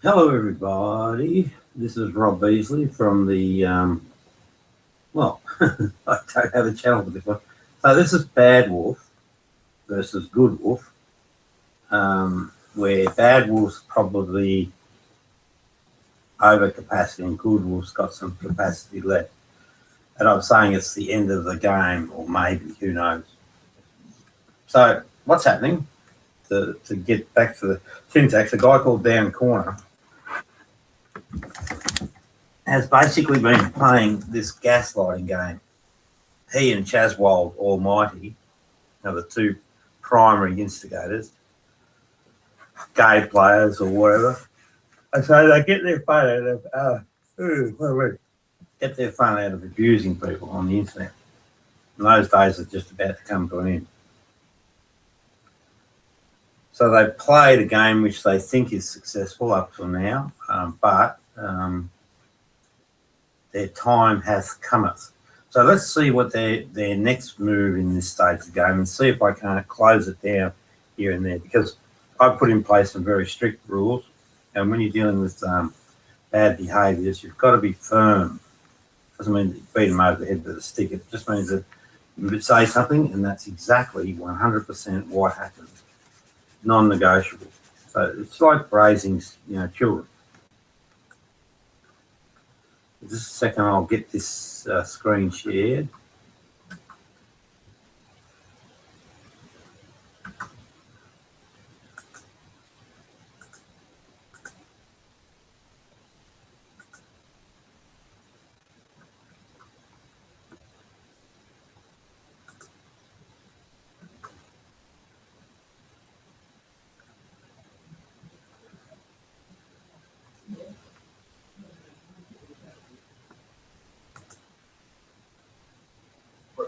Hello, everybody. This is Rob Beasley from the, well, I don't have a channel for this one. So this is Bad Wolf versus Good Wolf, where Bad Wolf's probably over capacity and Good Wolf's got some capacity left. And I'm saying it's the end of the game, or maybe, who knows. So what's happening? To get back to the syntax, a guy called Dan Corner has basically been playing this gaslighting game. He and Chaswold Almighty are the two primary instigators, gay players or whatever. And so they get their fun out of abusing people on the internet. And those days are just about to come to an end. So they played a game which they think is successful up till now, but their time hath cometh. So let's see what their next move in this stage of the game and see if I can't close it down here and there, because I've put in place some very strict rules, and when you're dealing with bad behaviours, you've got to be firm. Doesn't mean beat them over the head with a stick. It just means that you would say something and that's exactly 100% what happens. Non-negotiable. So it's like raising, children. Just a second, I'll get this screen shared.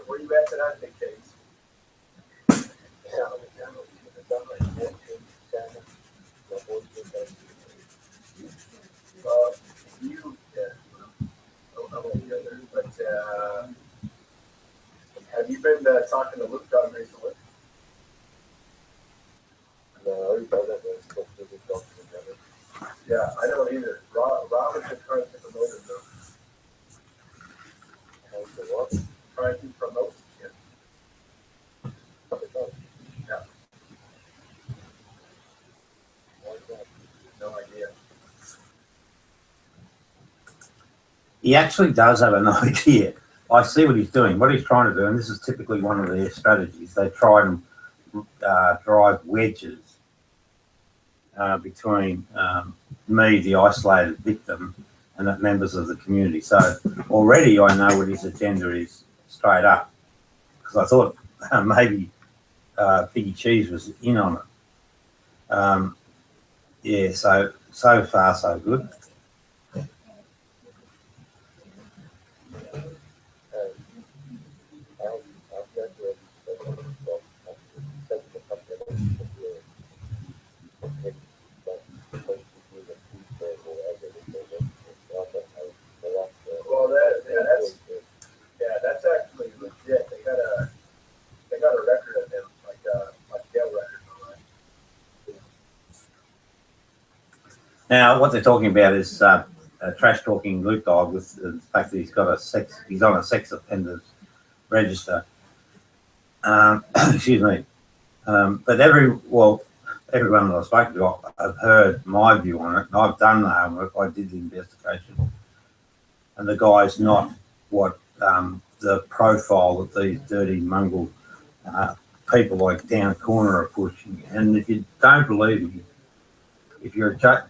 Where you at tonight, Big Case? But have you been talking to Luke Dog recently? No, he doesn't. Yeah, I don't either. Robin's been trying to promote him though. Trying to promote him. Yeah. No idea. He actually does have an idea. I see what he's doing. What he's trying to do, and this is typically one of their strategies, they try and drive wedges between me, the isolated victim, and the members of the community. So already I know what his agenda is straight up, because I thought maybe Biggie Cheese was in on it. Yeah, so far so good. Well, that's actually legit. They got a record of him, like jail record. Now, what they're talking about is trash talking Luke Dog with the fact that he's on a sex offenders register. Excuse me. But everyone that I've spoken to, I've heard my view on it, and I've done the homework. I did the investigation, and the guy's not what the profile that these dirty mongrel people like Down Corner are pushing. And if you don't believe me, if you're a judge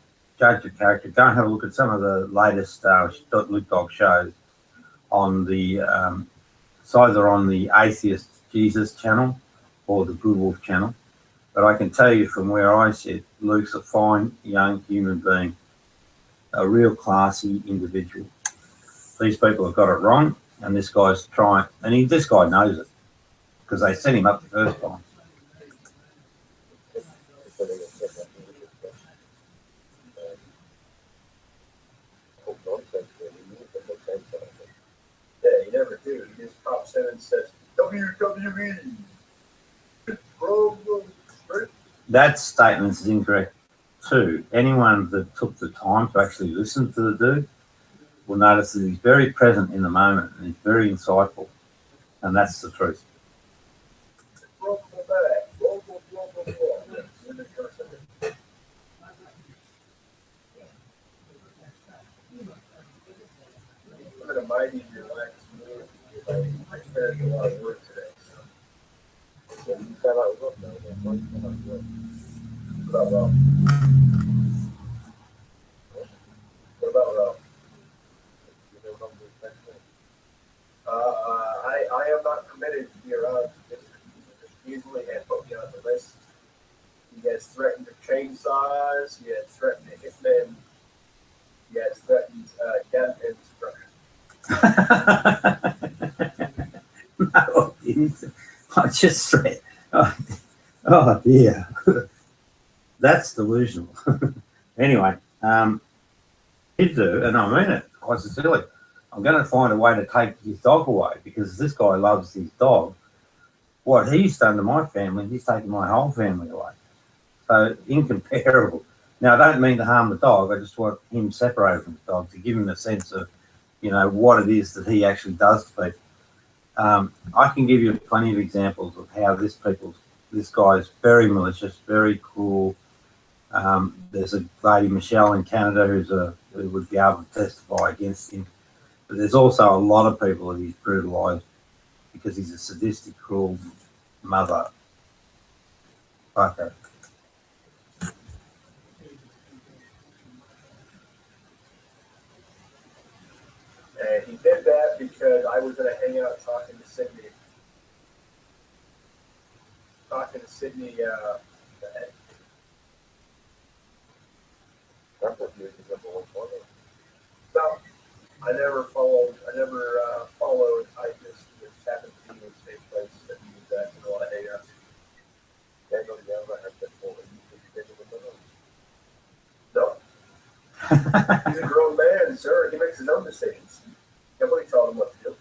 of character, go and have a look at some of the latest Luke Dog shows on the it's either on the Atheist Jesus channel or the Good Wolf channel. But I can tell you from where I sit, Luke's a fine young human being, a real classy individual. These people have got it wrong, and this guy's trying, and this guy knows it, because they set him up the first time. Yeah, you never do. He just pops in and says, WWE. That statement is incorrect. two, anyone that took the time to actually listen to the dude will notice that he's very present in the moment and he's very insightful, and that's the truth. I'm in a mighty relaxed mood. I spent a lot of work today. So you said I was up there. What about Rob? What about Rob? I am not permitted to be around. Just easily and put me on the list. He has threatened to chainsaws. He has threatened to hit men. He has threatened death and destruction. No, I didn't. I just read. Oh dear. That's delusional. Anyway, you do, and I mean it quite sincerely. I'm going to find a way to take his dog away because this guy loves his dog. What he's done to my family, he's taken my whole family away. So incomparable. Now, I don't mean to harm the dog. I just want him separated from the dog to give him a sense of, you know, what it is that he actually does to people. I can give you plenty of examples of how this guy is very malicious, very cruel. There's a lady, Michelle, in Canada, who would be able to testify against him. But there's also a lot of people that he's brutalised because he's a sadistic, cruel mother. Okay. And he did that because I was going to hang out talking to Sydney. That's what he was the number one for me. No, I never followed. I just happened to be in the same place that he was at. You know, I hang out. Yeah, go down. I have that for No. He's a grown man, sir. He makes his own decisions. Nobody told him what to do.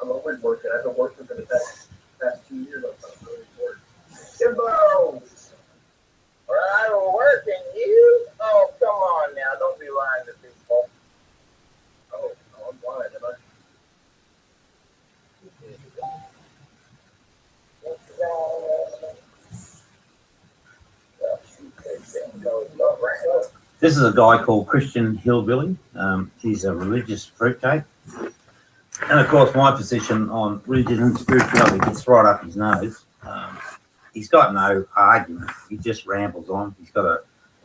I'm always working. I've been working for the past 2 years on something really important. Timbo! I'm working, you? Oh, come on now. Don't be lying to people. Oh, I'm blind, am I? This is a guy called Christian Hillbilly. He's a religious fruitcake. And of course, my position on religion and spirituality gets right up his nose. He's got no argument. He just rambles on. He's got a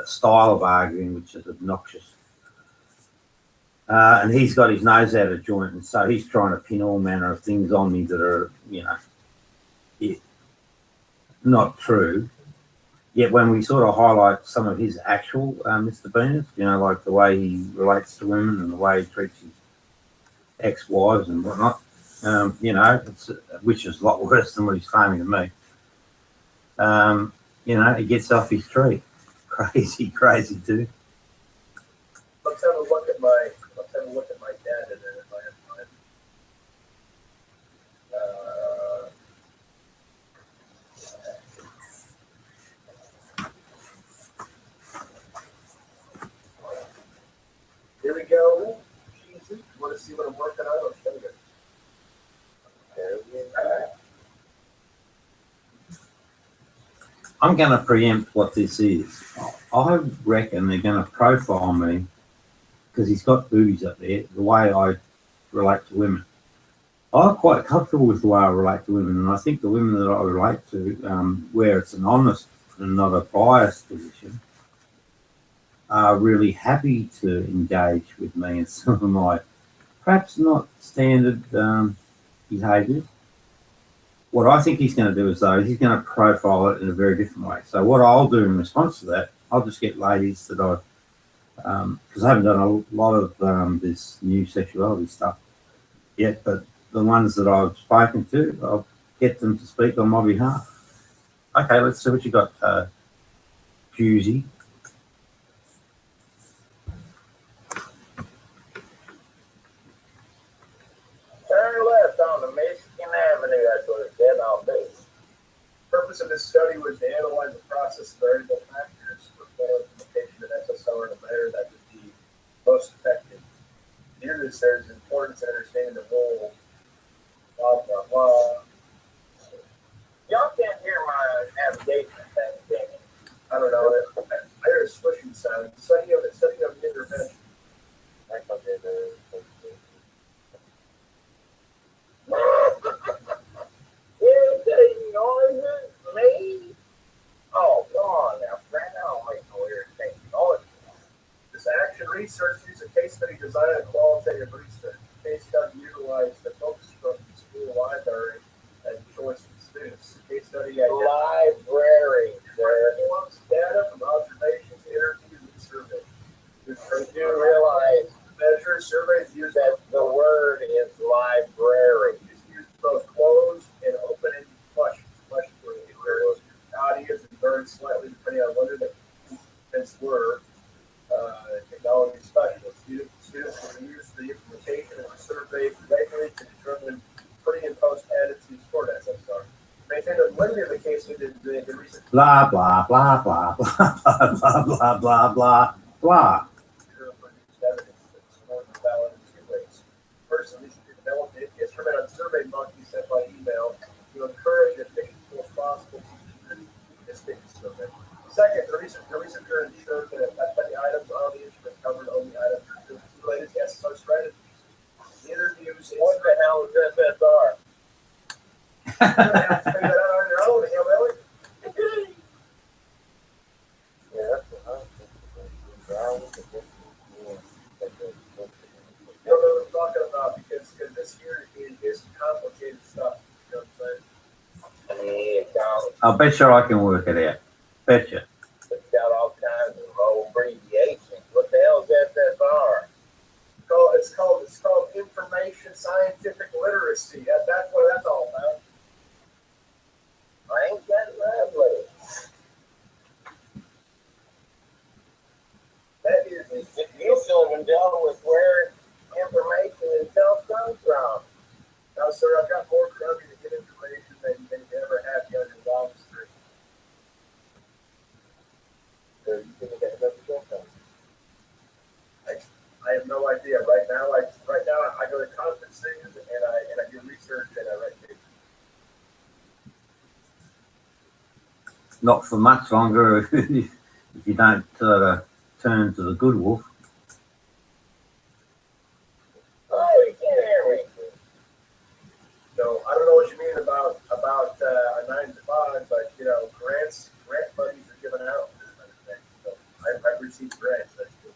style of arguing which is obnoxious. And he's got his nose out of joint, and so he's trying to pin all manner of things on me that are, you know, not true. Yet when we sort of highlight some of his actual misdemeanors, you know, like the way he relates to women and the way he treats his ex-wives and whatnot, you know, which is a lot worse than what he's claiming to me. You know, he gets off his tree. Crazy dude. Let's have a look at my dad and then if I have time. Here we go. Jesus, you want to see what I'm working on? I'll show you. There we go. I'm going to preempt what this is. I reckon they're going to profile me because he's got boobies up there, the way I relate to women. I'm quite comfortable with the way I relate to women, and I think the women that I relate to, where it's an honest and not a biased position, are really happy to engage with me in some of my perhaps not standard behaviours. What I think he's going to do is, though, he's going to profile it in a very different way. So what I'll do in response to that, I'll just get ladies that because I haven't done a lot of this new sexuality stuff yet, but the ones that I've spoken to, I'll get them to speak on my behalf. Okay, let's see what you got, Juicy. purpose of this study was to analyze the process of variable factors for full implementation of SSR in a manner that would be most effective. Near this, there's importance in understanding the role, blah, blah, blah. Y'all can't hear my navigation thing, can you? I don't know. I heard a swishing sound. Setting up an intervention. Irritating noises, me? Oh, come on now, Frank. I don't make no irritating noises. This action research uses a case study design and qualitative research. The case study utilized the focus from the school library as a choice of students. The case study Library, sir. wants data from observations, interviews, and surveys. You do realize Measure surveys use that the word is library. use both closed and open-ended questions. Questions were encouraged audience and vary slightly depending on whether the participants were technology specialists. Students will use the implementation of the survey regularly to determine pre and post attitudes toward SSR. Maintain the validity of the case we did the recent Blah, blah, blah, blah, blah, blah, blah, blah, blah, blah. evidence that supports the valid surveys. First, we should develop an instrument on survey monkey sent by email to encourage as many people as possible to participate in the survey. Second, the researcher ensured that the items on the instrument covered only items related to SSR strategies. The interviews. What the hell is SSR? You're gonna have to figure that out on your own, hillbilly. You don't know what I'm talking about because this here is complicated stuff. You know what I'm saying? I'll bet you I can work it out. Betcha. It's got all kinds of old abbreviations. What the hell is SSR? It's called information scientific literacy. That's what that's all about. Ain't that lovely? That is You still even dealt with where information itself comes from. now, sir. I've got more crummy to get information than you ever had the other long street. So you think that doesn't come from? I have no idea. Right now, I go to conferences and I do research and I write papers. Not for much longer if you don't turn to the good wolf. Oh, you can't hear me. So I don't know what you mean about a 9 to 5, but you know, grant buddies are given out for this kind of thing. So I've received grants. That's good.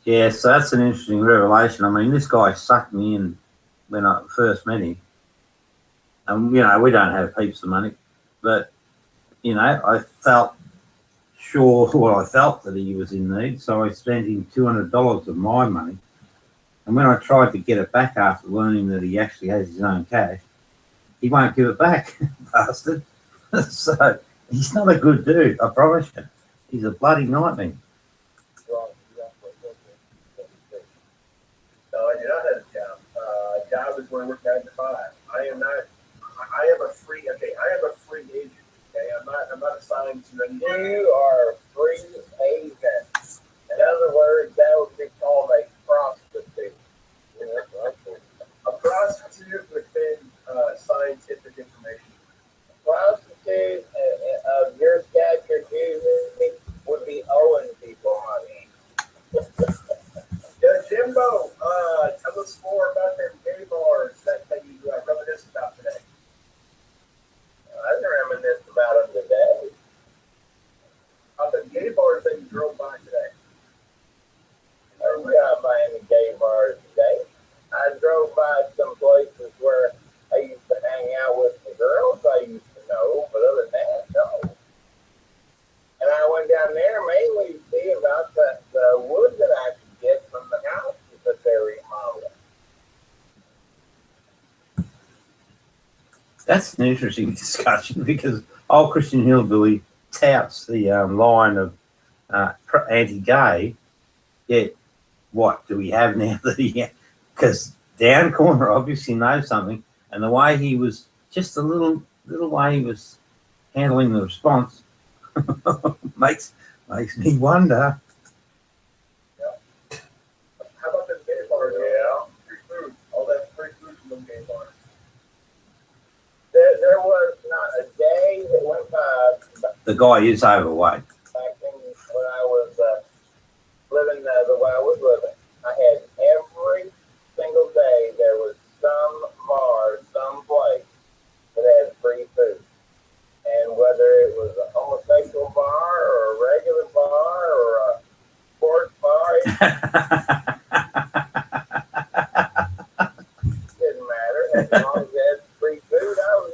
Yeah, so that's an interesting revelation. I mean, this guy sucked me in when I first met him. And, you know, we don't have heaps of money. But, you know, I felt that he was in need. So I spent him $200 of my money. And when I tried to get it back after learning that he actually has his own cash, he won't give it back, bastard. So he's not a good dude, I promise you. He's a bloody nightmare. No, I do not have a job. Job is where I work 9 to 5. I am a free agent. Okay, I'm not assigned to any. You are a free agent. In other words, that would be called a prostitute. A prostitute within scientific information. A prostitute of your stature usually would be owing people money. Yeah, Jimbo, tell us more about them gay bars that you reminisced about today. I reminisced about them today. About the gay bars that you drove by today. I didn't drive by any gay bars today. I drove by some places where I used to hang out with the girls I used to know, but other than that, no. And I went down there mainly to see about the wood that I could get from the houses that they're remodeling. That's an interesting discussion because old Christian Hillbilly touts the line of anti-gay. Yet, what do we have now that he? Because Down Corner obviously knows something, and the way he was, just the little way he was handling the response makes me wonder. How about them gay bars? Yeah. Free food. All that free food from them gay bars. There was not a day that went by The guy is overweight. back when I was living the way I was living. I had every single day there was some bar, some place that had free food. And whether it was a homosexual bar or a regular bar or a sports bar, it didn't matter. As long as they had free food, I was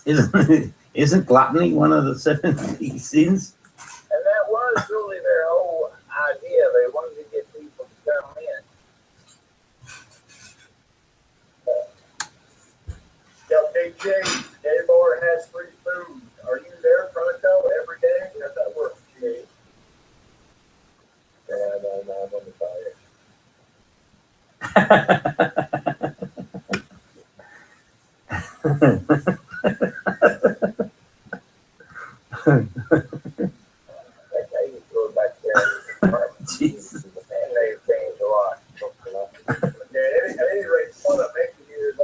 there. Isn't gluttony one of the 70 sins? And that was really their whole idea. They wanted to get people to come in. Yo, Big J, the gay bar has free food. Are you there, Pronto, every day? How's that work, G? And I'm on the I used to go back there in the apartment. Jesus. And they've changed a lot. Yeah, at any rate, the point I'm making here is I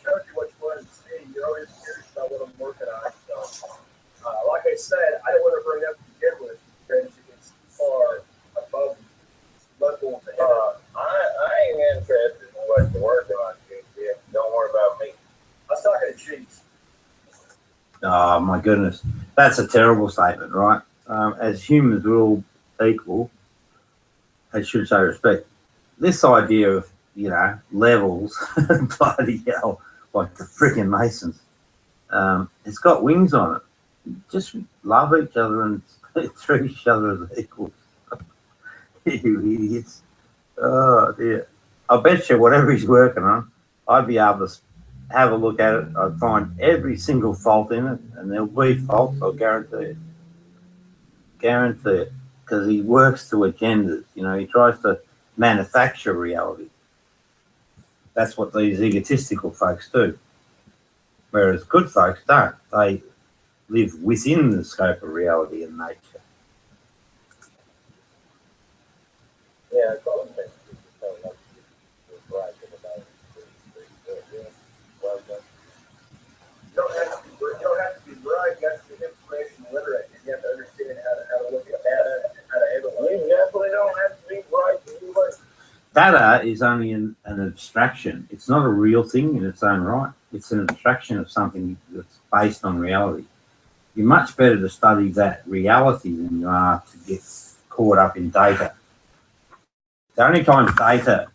showed you what you wanted to see. You're always curious about what I'm working on. So, like I said, I don't want to bring it up to begin with because it's too far above level of the head. I ain't interested in what you're working on, JC. Don't worry about me. I was talking to Cheeks. Oh my goodness, that's a terrible statement, right? As humans, we're all equal. I should show respect. This idea of levels, bloody hell, like the freaking Masons, it's got wings on it. Just love each other and treat each other as equals. You idiots! Oh dear. I bet you whatever he's working on, I'd be able to have a look at it. I'd find every single fault in it, and there'll be faults, I'll guarantee it. Guarantee it. Because he works to agendas. He tries to manufacture reality. That's what these egotistical folks do. Whereas good folks don't. They live within the scope of reality and nature. Yeah, it's all things. You don't have to be bright. You have to be information literate. You have to understand how to look at data and how to analyze. You definitely don't have to be bright to do what. Data is only an abstraction. It's not a real thing in its own right. It's an abstraction of something that's based on reality. You're much better to study that reality than you are to get caught up in data. The only time data,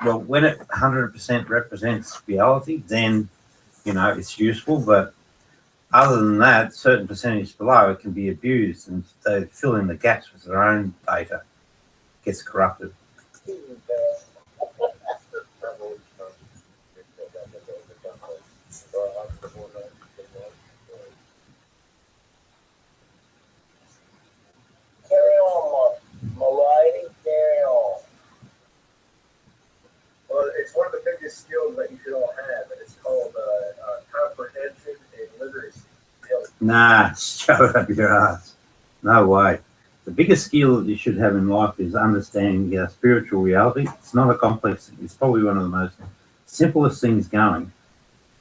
well, when it 100% represents reality, then, it's useful. But other than that, certain percentage below, it can be abused and they fill in the gaps with their own data. It gets corrupted. Carry on, Malady, carry on. Well, it's one of the biggest skills that you should all have, and it's called comprehension and literacy skills. Nah, shove it up your ass. No way. The biggest skill that you should have in life is understanding spiritual reality. It's not a complex thing. It's probably one of the most simplest things going.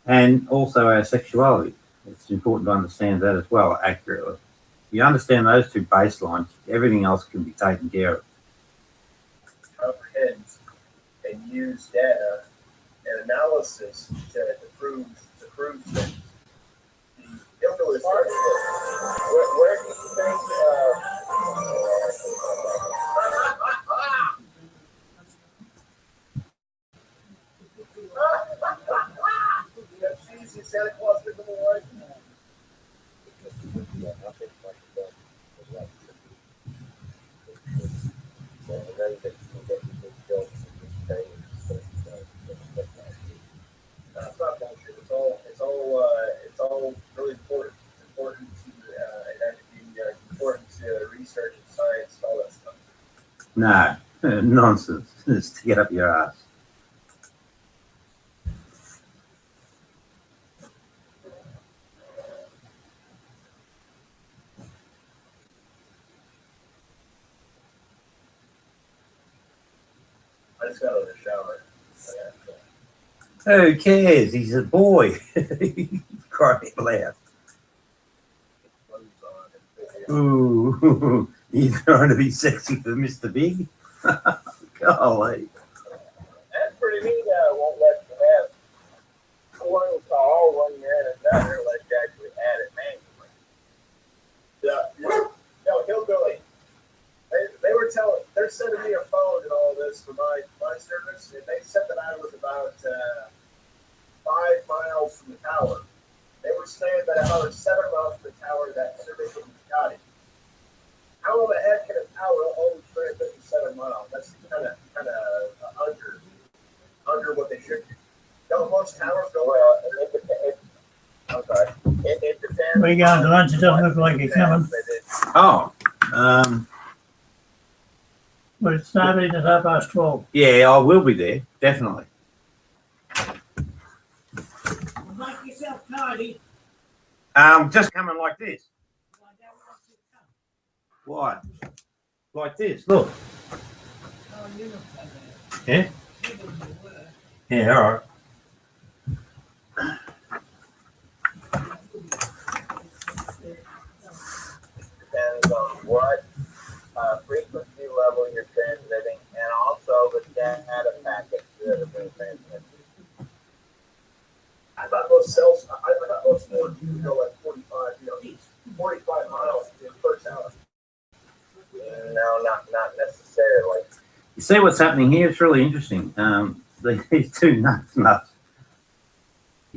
And also our sexuality. It's important to understand that as well accurately. If you understand those two baselines, everything else can be taken care of. Comprehend and use data and analysis to prove things. The influence Where do you think that's easy. Santa Claus gives them away. It's not bullshit. It's all really important. It's important to important to research and science, all that stuff. No, nonsense. Just to get up your ass. I just got out of the shower. Who cares? He's a boy. Crying loud. Ooh, he's trying to be sexy for Mr. Big. Golly. That's pretty neat. Won't let you have one call when you're in another unless you actually add it manually. Yeah. No, Hillbilly. They were they're sending me a phone and all this for my service, and they said that I was about 5 miles from the tower. They were saying that I was 7 miles from the tower that service was got it. How the heck can a tower only transmit 7 miles? That's kind of under what they should do. Don't most towers go Well, I'm sorry. It depends. We got to lunch. It doesn't look like it's coming. Oh, But it's Saturday at 12:30. yeah, I will be there, definitely. Make yourself tidy. Just coming like this. Why? Like this, look. Yeah? Yeah, all right. Depends on what frequency level you're transmitting and also the data packets that are being transmitted. I thought those cells, I thought those phones you go like 45, 45 miles per hour. No, not necessarily. You see what's happening here? It's really interesting. These two nuts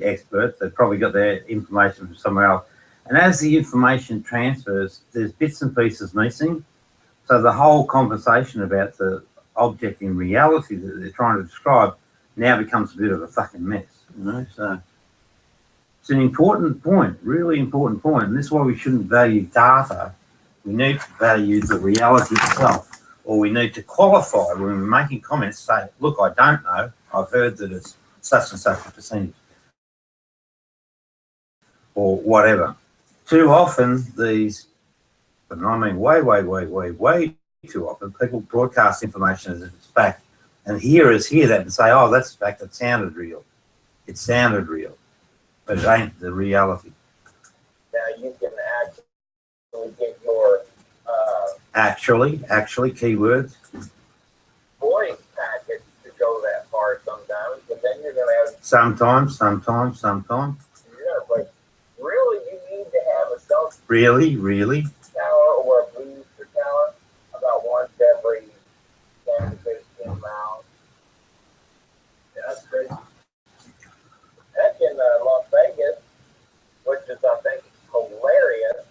experts, they've probably got their information from somewhere else. And as the information transfers, there's bits and pieces missing. So the whole conversation about the object in reality that they're trying to describe now becomes a bit of a fucking mess, So it's an important point, really important point. And this is why we shouldn't value data. We need to value the reality itself, or we need to qualify when we're making comments, say, look, I don't know. I've heard that it's such and such a percentage, or whatever. Too often, these, and I mean way too often, people broadcast information as if it's fact, and hearers hear that and say, oh, that's fact, it sounded real. It sounded real, but it ain't the reality. Now you can actually get your Actually, keywords. voice packets to go that far sometimes, but then you're going to have Sometimes. you're going to like, really, you need to have a cell Really. tower or a booster tower about once every 10 to 15 miles. Yeah, that's crazy. Heck, in Las Vegas, which is, I think, hilarious,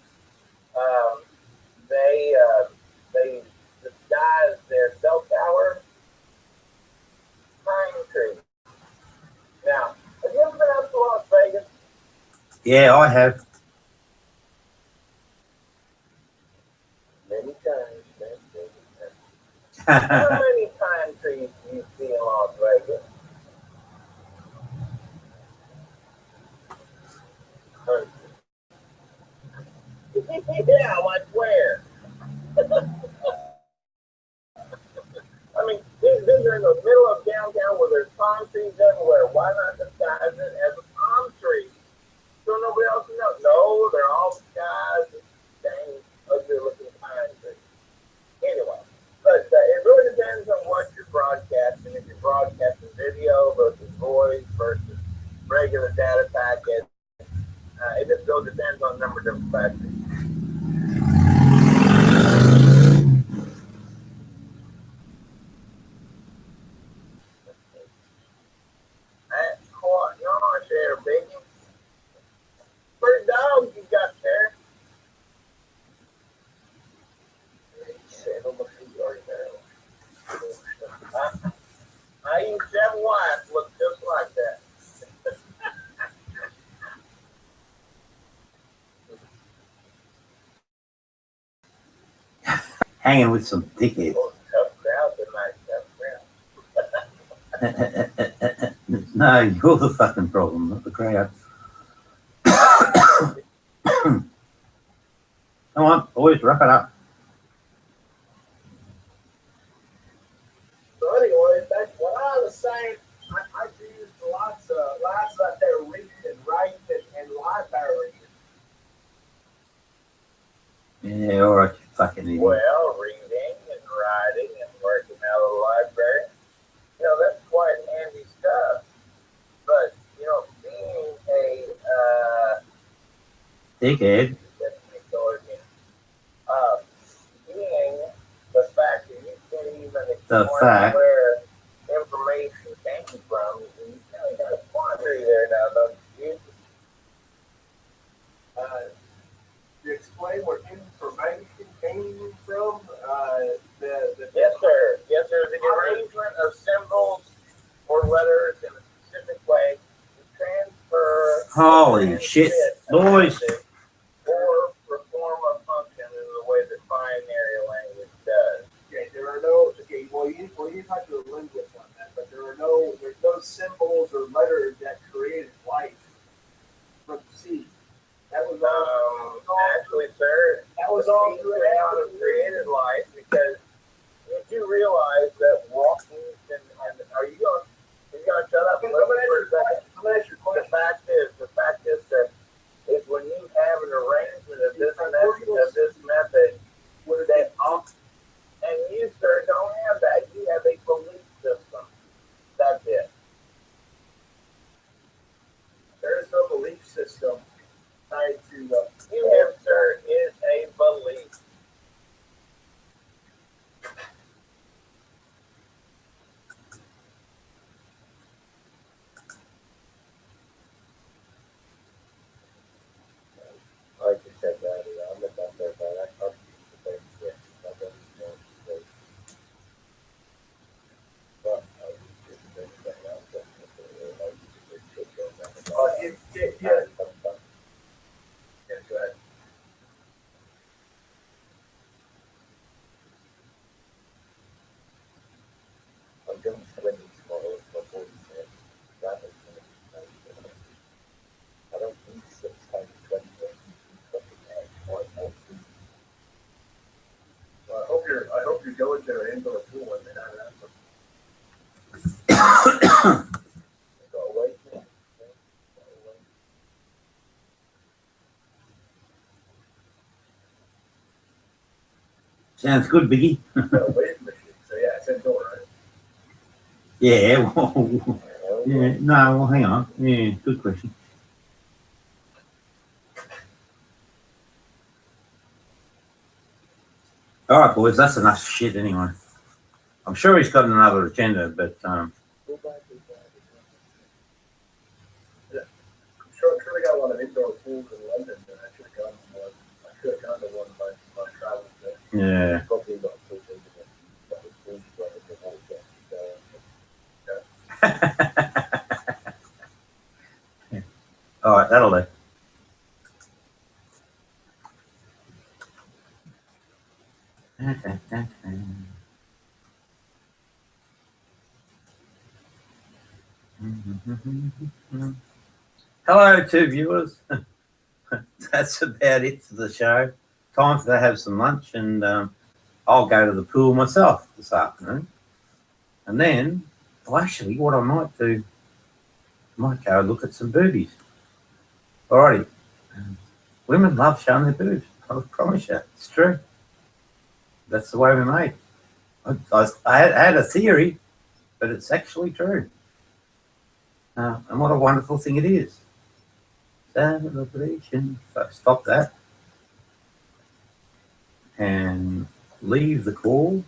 they disguise their cell tower pine tree. Now, have you ever been out to Las Vegas? Yeah, I have. Many times. How many pine trees do you see in Las Vegas? Yeah, like where? I mean, they're in the middle of downtown where there's palm trees everywhere. Why not disguise it as a palm tree? So nobody else knows. No, they're all disguised as dang ugly looking pine trees. Anyway, but it really depends on what you're broadcasting. If you're broadcasting video versus voice versus regular data packets, it just really depends on a number of different factors. That's quite nice there, Biggie. Pretty dogs you got there. I used to have a wife look just like that. Hanging with some dickheads. Oh, tough crowd tonight, tough crowd. No, you're the fucking problem, not the crowd. Come on, boys, wrap it up. So anyway, back Yeah, all right, you fucking idiot. Well, reading and writing and working out of the library, that's quite handy stuff. But, being a, Dickhead. being the fact that you can't even The explain fact. where information came from, you kind of got a quandary there now, don't you? To explain where information came from, Yes, sir. Yes, sir. The arrangement of symbols or letters in a specific way to transfer Holy shit, boys. or perform a function in the way that binary language does. Okay, there are no. Okay, well, you talk to a linguist on that, but there's no symbols or letters that created life from seed. That was Actually, sir, that was all through how to created life, because you do realize that walking and are you going to shut up and listen for a second? I'm gonna ask your question. The fact is that when you have an arrangement of this method, that and you, sir, don't have that. You have a belief system. That's it. There is no belief system tied to You have, sir, is a belief. Like you said, Daddy, I'm not there, but I can't keep the thing here. I don't know. But I just think that I'm Yeah, go ahead. I'm going to spend these models before you say that is I don't need 6 times 20. Well, I hope you're going to an indoor pool and then Go away. Sounds good, Biggie. wave machine. So yeah, it's indoor, right? Yeah, well, yeah, no, well, hang on. Yeah, good question. All right, boys, that's enough shit anyway. I'm sure he's got another agenda, but I'm sure we got a lot of indoor pools in London, and I should have gone to one. I should have gone to one of my travels there. yeah. Probably not too big. All right, that'll do. Hello, two viewers. That's about it for the show. Time to have some lunch, and I'll go to the pool myself this afternoon. And then, well, actually, what I might do, I might go look at some boobies. Alrighty. Women love showing their boobs. I promise you, it's true. That's the way we're made. I had a theory, but it's actually true. And what a wonderful thing it is. Celebration. So stop that. And leave the call.